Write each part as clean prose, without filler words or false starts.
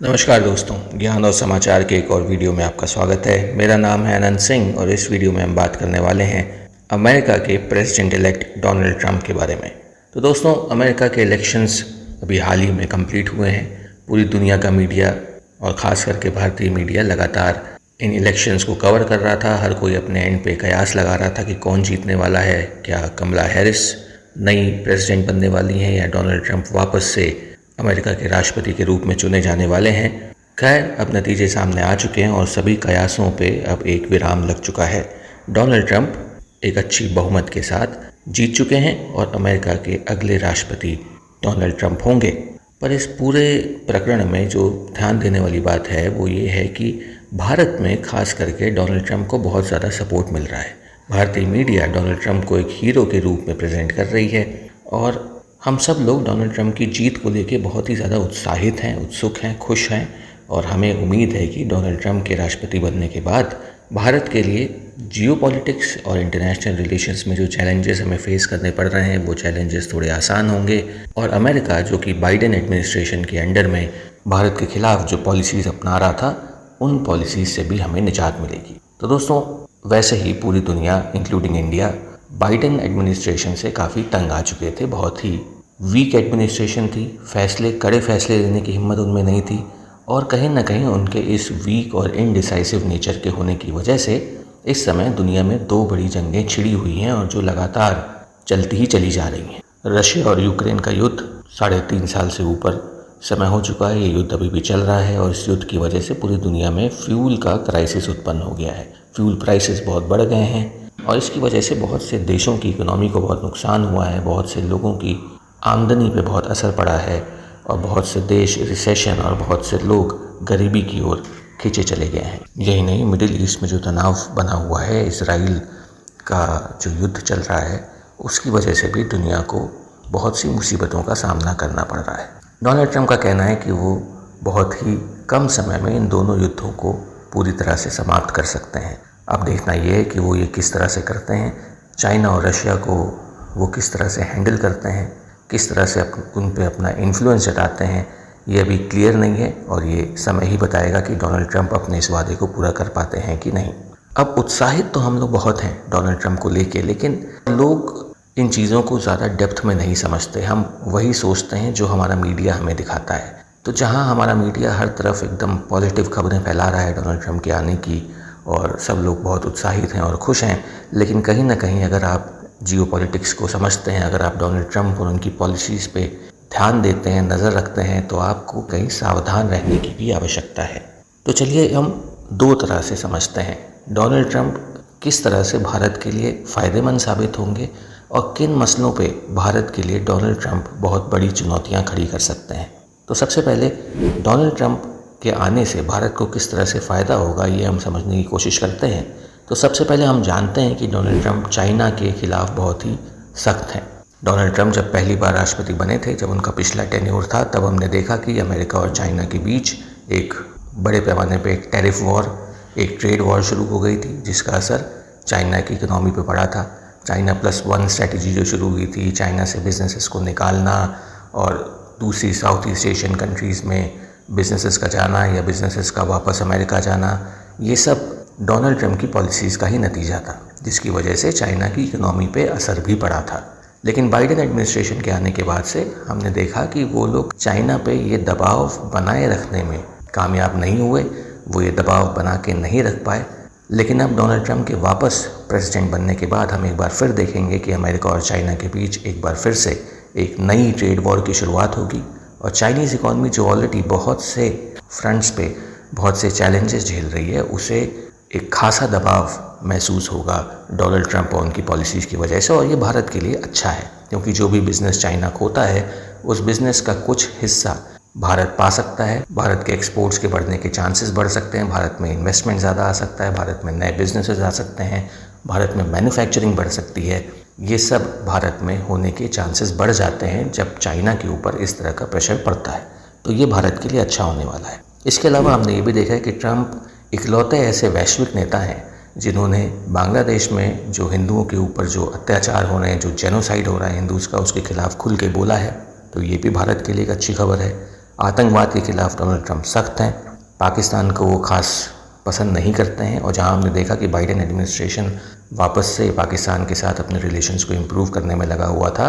नमस्कार दोस्तों, ज्ञान और समाचार के एक और वीडियो में आपका स्वागत है। मेरा नाम है अनंत सिंह और इस वीडियो में हम बात करने वाले हैं अमेरिका के प्रेसिडेंट इलेक्ट डोनाल्ड ट्रंप के बारे में। तो दोस्तों, अमेरिका के इलेक्शंस अभी हाल ही में कंप्लीट हुए हैं। पूरी दुनिया का मीडिया और ख़ास करके भारतीय मीडिया लगातार इन इलेक्शंस को कवर कर रहा था। हर कोई अपने एंड पे कयास लगा रहा था कि कौन जीतने वाला है। क्या कमला हैरिस नई प्रेसिडेंट बनने वाली हैं या डोनाल्ड ट्रंप वापस से अमेरिका के राष्ट्रपति के रूप में चुने जाने वाले हैं। खैर, अब नतीजे सामने आ चुके हैं और सभी कयासों पे अब एक विराम लग चुका है। डोनाल्ड ट्रंप एक अच्छी बहुमत के साथ जीत चुके हैं और अमेरिका के अगले राष्ट्रपति डोनाल्ड ट्रंप होंगे। पर इस पूरे प्रकरण में जो ध्यान देने वाली बात है वो ये है कि भारत में खास करके डोनाल्ड ट्रंप को बहुत ज़्यादा सपोर्ट मिल रहा है। भारतीय मीडिया डोनाल्ड ट्रंप को एक हीरो के रूप में प्रेजेंट कर रही है और हम सब लोग डोनाल्ड ट्रंप की जीत को लेकर बहुत ही ज़्यादा उत्साहित हैं, उत्सुक हैं, खुश हैं और हमें उम्मीद है कि डोनाल्ड ट्रंप के राष्ट्रपति बनने के बाद भारत के लिए जियोपॉलिटिक्स और इंटरनेशनल रिलेशंस में जो चैलेंजेस हमें फेस करने पड़ रहे हैं वो चैलेंजेस थोड़े आसान होंगे और अमेरिका, जो कि बाइडेन एडमिनिस्ट्रेशन के अंडर में भारत के खिलाफ जो पॉलिसीज़ अपना रहा था, उन पॉलिसीज़ से भी हमें निजात मिलेगी। तो दोस्तों, वैसे ही पूरी दुनिया इंक्लूडिंग इंडिया बाइडेन एडमिनिस्ट्रेशन से काफ़ी तंग आ चुके थे। बहुत ही वीक एडमिनिस्ट्रेशन थी, कड़े फैसले लेने की हिम्मत उनमें नहीं थी और कहीं ना कहीं उनके इस वीक और इनडिसाइसिव नेचर के होने की वजह से इस समय दुनिया में दो बड़ी जंगें छिड़ी हुई हैं और जो लगातार चलती ही चली जा रही हैं। रशिया और यूक्रेन का युद्ध 3.5 साल से ऊपर समय हो चुका है। ये युद्ध अभी भी चल रहा है और इस युद्ध की वजह से पूरी दुनिया में फ्यूल का क्राइसिस उत्पन्न हो गया है। फ्यूल प्राइसेस बहुत बढ़ गए हैं और इसकी वजह से बहुत से देशों की इकोनॉमी को बहुत नुकसान हुआ है। बहुत से लोगों की आमदनी पे बहुत असर पड़ा है और बहुत से देश रिसेशन और बहुत से लोग गरीबी की ओर खींचे चले गए हैं। यही नहीं, मिडिल ईस्ट में जो तनाव बना हुआ है, इसराइल का जो युद्ध चल रहा है, उसकी वजह से भी दुनिया को बहुत सी मुसीबतों का सामना करना पड़ रहा है। डोनाल्ड ट्रंप का कहना है कि वो बहुत ही कम समय में इन दोनों युद्धों को पूरी तरह से समाप्त कर सकते हैं। अब देखना ये है कि वो ये किस तरह से करते हैं। चाइना और रशिया को वो किस तरह से हैंडल करते हैं, किस तरह से उन पे अपना इन्फ्लुएंस जताते हैं, ये अभी क्लियर नहीं है और ये समय ही बताएगा कि डोनाल्ड ट्रंप अपने इस वादे को पूरा कर पाते हैं कि नहीं। अब उत्साहित तो हम लोग बहुत हैं डोनाल्ड ट्रंप को लेके, लेकिन लोग इन चीज़ों को ज़्यादा डेप्थ में नहीं समझते। हम वही सोचते हैं जो हमारा मीडिया हमें दिखाता है। तो जहाँ हमारा मीडिया हर तरफ एकदम पॉजिटिव खबरें फैला रहा है डोनाल्ड ट्रंप के आने की और सब लोग बहुत उत्साहित हैं और खुश हैं, लेकिन कहीं ना कहीं अगर आप जियोपॉलिटिक्स को समझते हैं, अगर आप डोनाल्ड ट्रंप और उनकी पॉलिसीज़ पे ध्यान देते हैं, नज़र रखते हैं, तो आपको कहीं सावधान रहने की भी आवश्यकता है। तो चलिए हम दो तरह से समझते हैं डोनाल्ड ट्रंप किस तरह से भारत के लिए फ़ायदेमंद साबित होंगे और किन मसलों पे भारत के लिए डोनाल्ड ट्रंप बहुत बड़ी चुनौतियां खड़ी कर सकते हैं। तो सबसे पहले डोनाल्ड ट्रंप के आने से भारत को किस तरह से फ़ायदा होगा, ये हम समझने की कोशिश करते हैं। तो सबसे पहले हम जानते हैं कि डोनाल्ड ट्रंप चाइना के खिलाफ बहुत ही सख्त हैं। डोनाल्ड ट्रंप जब पहली बार राष्ट्रपति बने थे, जब उनका पिछला टेन्योर था, तब हमने देखा कि अमेरिका और चाइना के बीच एक बड़े पैमाने पे एक टैरिफ वॉर, एक ट्रेड वॉर शुरू हो गई थी, जिसका असर चाइना की इकोनॉमी पे पड़ा था। चाइना +1 स्ट्रैटेजी जो शुरू हुई थी, चाइना से बिजनेसेस को निकालना और दूसरी साउथ ईस्ट एशियन कंट्रीज़ में बिजनेसेस का जाना या बिजनेसेस का वापस अमेरिका जाना, ये सब डोनाल्ड ट्रंप की पॉलिसीज़ का ही नतीजा था, जिसकी वजह से चाइना की इकोनॉमी पे असर भी पड़ा था। लेकिन बाइडेन एडमिनिस्ट्रेशन के आने के बाद से हमने देखा कि वो लोग चाइना पे ये दबाव बनाए रखने में कामयाब नहीं हुए, वो ये दबाव बना के नहीं रख पाए। लेकिन अब डोनाल्ड ट्रंप के वापस प्रेसिडेंट बनने के बाद हम एक बार फिर देखेंगे कि अमेरिका और चाइना के बीच एक बार फिर से एक नई ट्रेड वॉर की शुरुआत होगी और चाइनीज़ इकॉनमी जो ऑलरेडी बहुत से फ्रंट्स पे बहुत से चैलेंजेस झेल रही है, उसे एक खासा दबाव महसूस होगा डोनाल्ड ट्रंप और उनकी पॉलिसीज़ की वजह से। और ये भारत के लिए अच्छा है, क्योंकि जो भी बिज़नेस चाइना खोता है उस बिज़नेस का कुछ हिस्सा भारत पा सकता है। भारत के एक्सपोर्ट्स के बढ़ने के चांसेस बढ़ सकते हैं, भारत में इन्वेस्टमेंट ज़्यादा आ सकता है, भारत में नए बिजनेसेस आ सकते हैं, भारत में मैन्युफैक्चरिंग बढ़ सकती है। ये सब भारत में होने के चांसेस बढ़ जाते हैं जब चाइना के ऊपर इस तरह का प्रेशर पड़ता है। तो ये भारत के लिए अच्छा होने वाला है। इसके अलावा हमने ये भी देखा है कि ट्रंप इकलौते ऐसे वैश्विक नेता हैं जिन्होंने बांग्लादेश में जो हिंदुओं के ऊपर जो अत्याचार हो रहे हैं, जो जेनोसाइड हो रहा है हिंदूज़ का, उसके खिलाफ खुल के बोला है। तो ये भी भारत के लिए एक अच्छी खबर है। आतंकवाद के खिलाफ डोनाल्ड ट्रंप सख्त हैं, पाकिस्तान को वो खास पसंद नहीं करते हैं। और जहां हमने देखा कि बाइडेन एडमिनिस्ट्रेशन वापस से पाकिस्तान के साथ अपने रिलेशंस को इम्प्रूव करने में लगा हुआ था,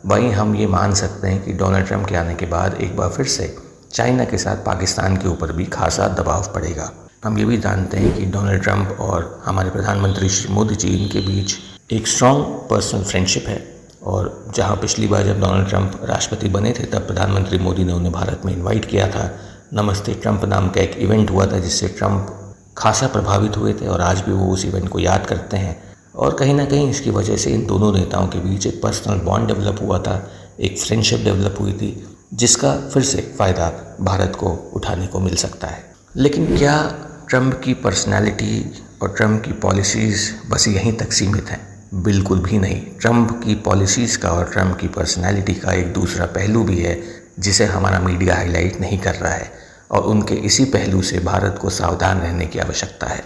वहीं हम ये मान सकते हैं कि डोनाल्ड ट्रंप के आने के बाद एक बार फिर से चाइना के साथ पाकिस्तान के ऊपर भी खासा दबाव पड़ेगा। हम ये भी जानते हैं कि डोनाल्ड ट्रंप और हमारे प्रधानमंत्री श्री मोदी जी, इनके बीच एक स्ट्रॉन्ग पर्सनल फ्रेंडशिप है। और जहां पिछली बार जब डोनाल्ड ट्रंप राष्ट्रपति बने थे, तब प्रधानमंत्री मोदी ने उन्हें भारत में इनवाइट किया था। नमस्ते ट्रंप नाम का एक इवेंट हुआ था, जिससे ट्रंप खासा प्रभावित हुए थे और आज भी वो उस इवेंट को याद करते हैं। और कहीं ना कहीं इसकी वजह से इन दोनों नेताओं के बीच एक पर्सनल बॉन्ड डेवलप हुआ था, एक फ्रेंडशिप डेवलप हुई थी, जिसका फिर से फ़ायदा भारत को उठाने को मिल सकता है। लेकिन क्या ट्रंप की पर्सनैलिटी और ट्रंप की पॉलिसीज़ बस यहीं तक सीमित हैं? बिल्कुल भी नहीं। ट्रंप की पॉलिसीज़ का और ट्रंप की पर्सनैलिटी का एक दूसरा पहलू भी है, जिसे हमारा मीडिया हाईलाइट नहीं कर रहा है, और उनके इसी पहलू से भारत को सावधान रहने की आवश्यकता है।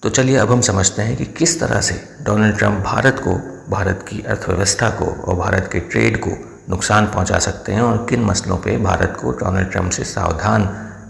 तो चलिए अब हम समझते हैं कि किस तरह से डोनाल्ड ट्रंप भारत को, भारत की अर्थव्यवस्था को और भारत के ट्रेड को नुकसान पहुंचा सकते हैं, और किन मसलों पे भारत को डोनाल्ड ट्रंप से सावधान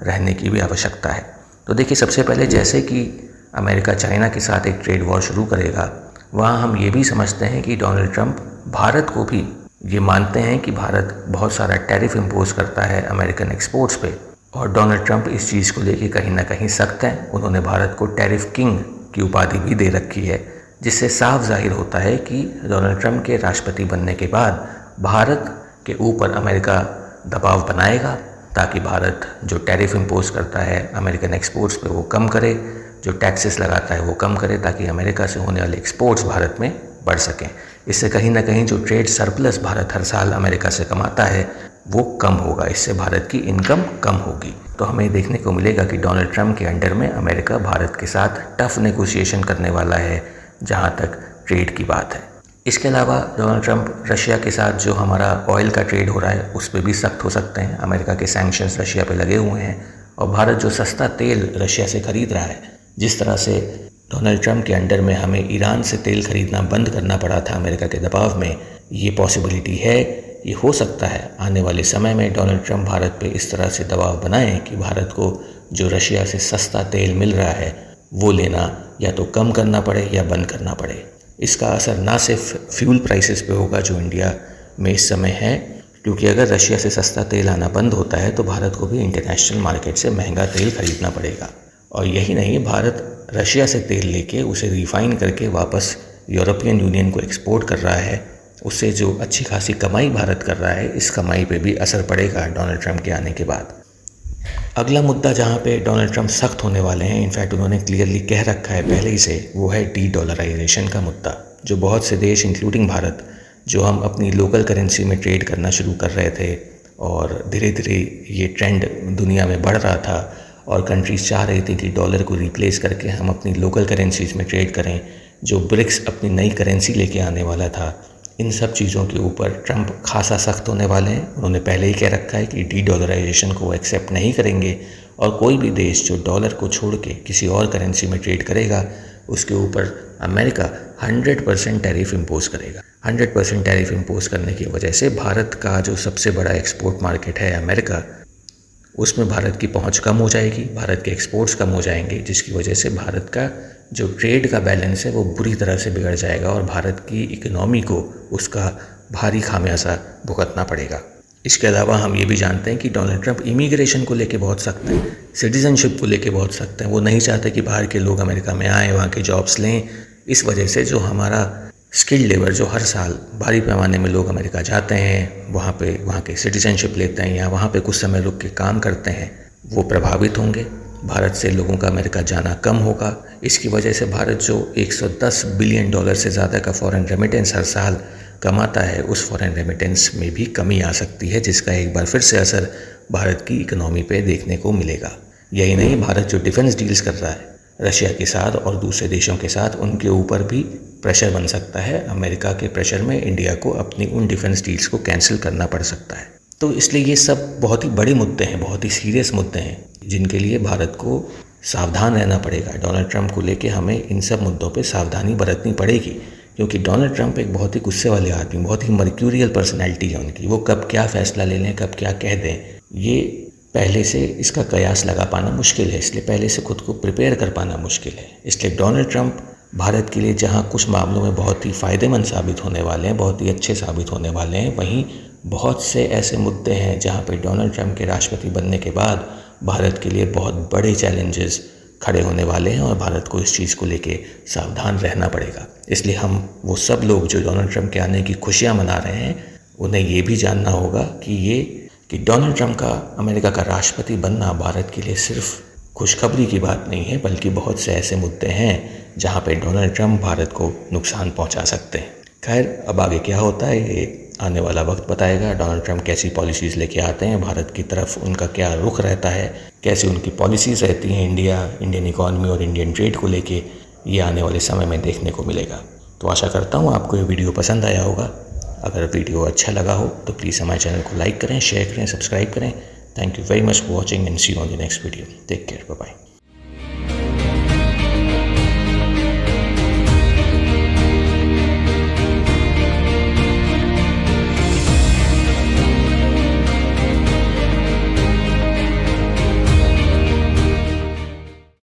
रहने की भी आवश्यकता है। तो देखिए, सबसे पहले जैसे कि अमेरिका चाइना के साथ एक ट्रेड वॉर शुरू करेगा, वहाँ हम ये भी समझते हैं कि डोनाल्ड ट्रंप भारत को भी ये मानते हैं कि भारत बहुत सारा टैरिफ इम्पोज करता है अमेरिकन एक्सपोर्ट्स पे, और डोनाल्ड ट्रंप इस चीज़ को लेके कहीं ना कहीं सख्त हैं। उन्होंने भारत को टैरिफ किंग की उपाधि भी दे रखी है, जिससे साफ जाहिर होता है कि डोनाल्ड ट्रंप के राष्ट्रपति बनने के बाद भारत के ऊपर अमेरिका दबाव बनाएगा, ताकि भारत जो टैरिफ इम्पोज करता है अमेरिकन एक्सपोर्ट्स पे वो कम करे, जो टैक्सेस लगाता है वो कम करे, ताकि अमेरिका से होने वाले एक्सपोर्ट्स भारत में बढ़ सकें। इससे कहीं ना कहीं जो ट्रेड सरप्लस भारत हर साल अमेरिका से कमाता है वो कम होगा, इससे भारत की इनकम कम होगी। तो हमें देखने को मिलेगा कि डोनाल्ड ट्रंप के अंडर में अमेरिका भारत के साथ टफ नेगोशिएशन करने वाला है, जहां तक ट्रेड की बात है। इसके अलावा डोनाल्ड ट्रंप रशिया के साथ जो हमारा ऑयल का ट्रेड हो रहा है उस पर भी सख्त हो सकते हैं। अमेरिका के सैंक्शंस रशिया पे लगे हुए हैं, और भारत जो सस्ता तेल रशिया से खरीद रहा है, जिस तरह से डोनाल्ड ट्रंप के अंडर में हमें ईरान से तेल खरीदना बंद करना पड़ा था अमेरिका के दबाव में, ये पॉसिबिलिटी है, ये हो सकता है आने वाले समय में डोनाल्ड ट्रंप भारत पे इस तरह से दबाव बनाएं कि भारत को जो रशिया से सस्ता तेल मिल रहा है वो लेना या तो कम करना पड़े या बंद करना पड़े। इसका असर ना सिर्फ फ्यूल प्राइसेस पे होगा जो इंडिया में इस समय है, क्योंकि अगर रशिया से सस्ता तेल आना बंद होता है तो भारत को भी इंटरनेशनल मार्केट से महंगा तेल खरीदना पड़ेगा। और यही नहीं, भारत रशिया से तेल लेके उसे रिफ़ाइन करके वापस यूरोपियन यूनियन को एक्सपोर्ट कर रहा है, उससे जो अच्छी खासी कमाई भारत कर रहा है, इस कमाई पे भी असर पड़ेगा डोनाल्ड ट्रंप के आने के बाद। अगला मुद्दा जहाँ पे डोनाल्ड ट्रंप सख्त होने वाले हैं, इनफैक्ट उन्होंने क्लियरली कह रखा है पहले ही से, वो है डी-डॉलराइजेशन का मुद्दा। जो बहुत से देश इंक्लूडिंग भारत, जो हम अपनी लोकल करेंसी में ट्रेड करना शुरू कर रहे थे, और धीरे धीरे ये ट्रेंड दुनिया में बढ़ रहा था, और कंट्रीज़ चाह रही थी कि डॉलर को रिप्लेस करके हम अपनी लोकल करेंसीज़ में ट्रेड करें। जो ब्रिक्स अपनी नई करेंसी लेके आने वाला था, इन सब चीज़ों के ऊपर ट्रंप खासा सख्त होने वाले हैं। उन्होंने पहले ही कह रखा है कि डी-डॉलराइजेशन को एक्सेप्ट नहीं करेंगे, और कोई भी देश जो डॉलर को छोड़ के किसी और करेंसी में ट्रेड करेगा उसके ऊपर अमेरिका 100% टैरिफ इम्पोज करेगा। 100% टैरिफ इम्पोज करने की वजह से भारत का जो सबसे बड़ा एक्सपोर्ट मार्केट है अमेरिका, उसमें भारत की पहुंच कम हो जाएगी, भारत के एक्सपोर्ट्स कम हो जाएंगे, जिसकी वजह से भारत का जो ट्रेड का बैलेंस है वो बुरी तरह से बिगड़ जाएगा, और भारत की इकोनॉमी को उसका भारी खामियाजा भुगतना पड़ेगा। इसके अलावा हम ये भी जानते हैं कि डोनाल्ड ट्रंप इमिग्रेशन को लेके बहुत सख्त हैं, सिटीजनशिप को लेके बहुत सख्त हैं। वो नहीं चाहते कि बाहर के लोग अमेरिका में आएँ, वहाँ के जॉब्स लें। इस वजह से जो हमारा स्किल्ड लेबर, जो हर साल भारी पैमाने में लोग अमेरिका जाते हैं, वहाँ के सिटीजनशिप लेते हैं या वहाँ पे कुछ समय रुक के काम करते हैं, वो प्रभावित होंगे। भारत से लोगों का अमेरिका जाना कम होगा। इसकी वजह से भारत जो 110 बिलियन डॉलर से ज़्यादा का फॉरेन रेमिटेंस हर साल कमाता है, उस फॉरेन रेमिटेंस में भी कमी आ सकती है, जिसका एक बार फिर से असर भारत की इकोनॉमी पे देखने को मिलेगा। यही नहीं, भारत जो डिफेंस डील्स कर रहा है रशिया के साथ और दूसरे देशों के साथ, उनके ऊपर भी प्रेशर बन सकता है। अमेरिका के प्रेशर में इंडिया को अपनी उन डिफेंस डील्स को कैंसिल करना पड़ सकता है। तो इसलिए ये सब बहुत ही बड़े मुद्दे हैं, बहुत ही सीरियस मुद्दे हैं, जिनके लिए भारत को सावधान रहना पड़ेगा। डोनाल्ड ट्रंप को लेके हमें इन सब मुद्दों पे सावधानी बरतनी पड़ेगी, क्योंकि डोनाल्ड ट्रंप एक बहुत ही गुस्से वाले आदमी, बहुत ही मर्क्यूरियल पर्सनैलिटी है उनकी। वो कब क्या फ़ैसला ले लें, कब क्या कह दें, ये पहले से इसका कयास लगा पाना मुश्किल है, इसलिए पहले से खुद को प्रिपेयर कर पाना मुश्किल है। इसलिए डोनाल्ड ट्रंप भारत के लिए जहां कुछ मामलों में बहुत ही फ़ायदेमंद साबित होने वाले हैं, बहुत ही अच्छे साबित होने वाले हैं, वहीं बहुत से ऐसे मुद्दे हैं जहां पे डोनाल्ड ट्रंप के राष्ट्रपति बनने के बाद भारत के लिए बहुत बड़े चैलेंजेस खड़े होने वाले हैं और भारत को इस चीज़ को लेके सावधान रहना पड़ेगा। इसलिए हम वो सब लोग जो डोनाल्ड ट्रंप के आने की खुशियाँ मना रहे हैं, उन्हें ये भी जानना होगा कि डोनाल्ड ट्रंप का अमेरिका का राष्ट्रपति बनना भारत के लिए सिर्फ खुशखबरी की बात नहीं है, बल्कि बहुत से ऐसे मुद्दे हैं जहाँ पे डोनाल्ड ट्रंप भारत को नुकसान पहुँचा सकते हैं। खैर, अब आगे क्या होता है ये आने वाला वक्त बताएगा। डोनाल्ड ट्रंप कैसी पॉलिसीज़ लेके आते हैं, भारत की तरफ उनका क्या रुख रहता है, कैसी उनकी पॉलिसीज़ रहती हैं इंडियन इकॉनमी और इंडियन ट्रेड को लेके, ये आने वाले समय में देखने को मिलेगा। तो आशा करता हूँ आपको ये वीडियो पसंद आया होगा। अगर वीडियो अच्छा लगा हो तो प्लीज़ हमारे चैनल को लाइक करें, शेयर करें, सब्सक्राइब करें। Thank you very much for watching and see you on the next video. Take care, bye bye.